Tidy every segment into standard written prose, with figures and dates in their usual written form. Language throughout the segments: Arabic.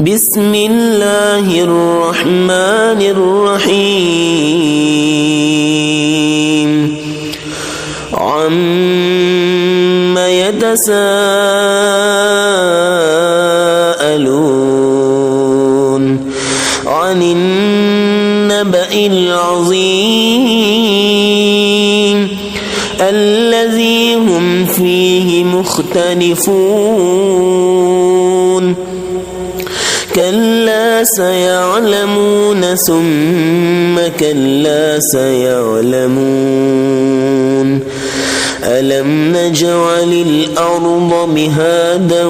بسم الله الرحمن الرحيم عم يتساءلون عن النبأ العظيم الذي هم فيه مختلفون كلا سيعلمون ثم كلا سيعلمون ألم نجعل الأرض مهادا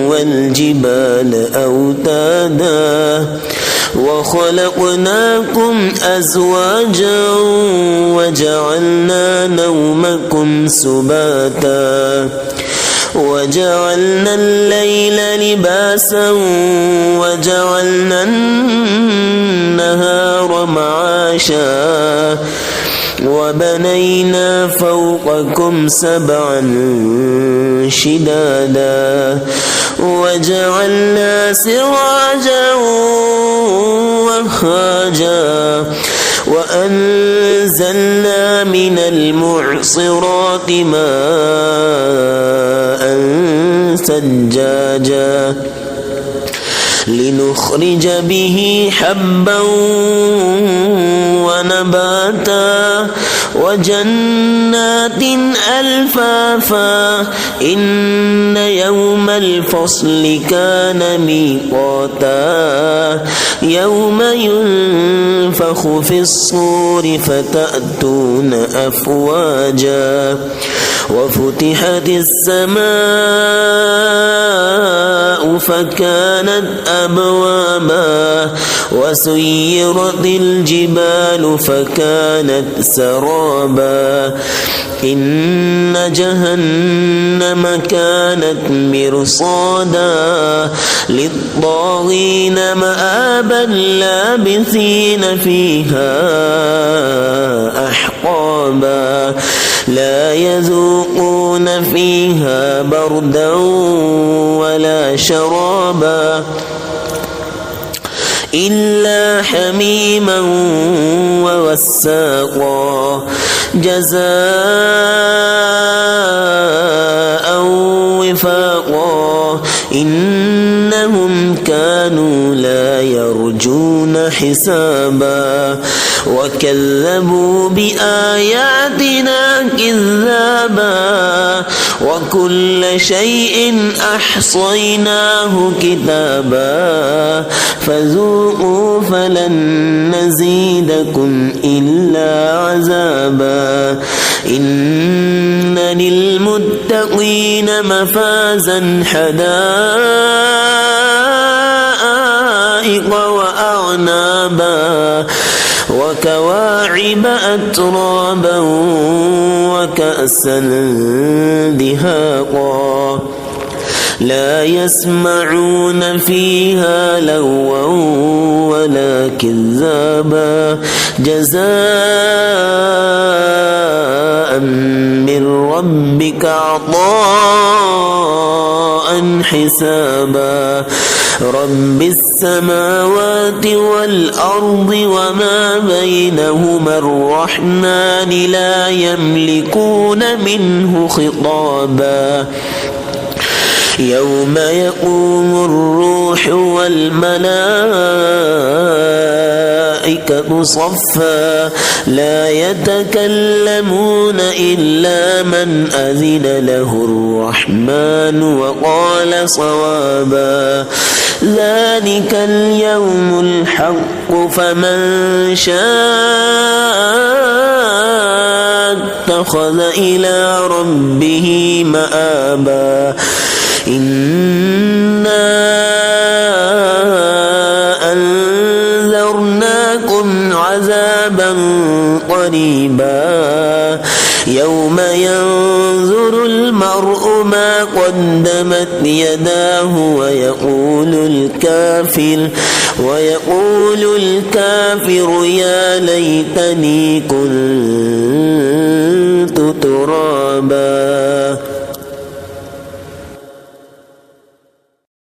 والجبال أوتادا وخلقناكم أزواجا وجعلنا نومكم سباتا وجعلنا الليل لباسا وجعلنا النهار معاشا وبنينا فوقكم سبعا شدادا وجعلنا سراجا وهاجا وأنزلنا من المعصرات ماء ثجاجا لنخرج به حبا ونباتا وجنات ألفافا إن يوم الفصل كان ميقاتا يوم ينفخ في الصور فتأتون أفواجا وفتحت السماء فكانت أبوابا وسيرت الجبال فكانت سرابا إن جهنم كانت مرصادا للطاغين مآبا لابثين فيها أحقابا لا يذوقون فيها بردا ولا شرابا إلا حميما ووساقا جزاء وفاقا إنهم كانوا لا يرجون حسابا وكذبوا بآياتنا كذابا وكل شيء أحصيناه كتابا فذوقوا فلن نزيدكم إلا عذابا إن للمتقين مفازا حدائق وأعنابا وكواعب أترابا وكأسا دهاقا لا يسمعون فيها لغوا ولا كذابا جزاء من ربك عطاء حسابا رب السماوات والأرض وما بينهما الرحمن لا يملكون منه خطابا يوم يقوم الروح والملائكة صفا لا يتكلمون إلا من أذن له الرحمن وقال صوابا ذلك اليوم الحق فمن شاء اتخذ إلى ربه مآبا إنا أنذرناكم عذابا قريبا يوم ينظر المرء ما قدمت يداه ويقول الكافر يا ليتني كنت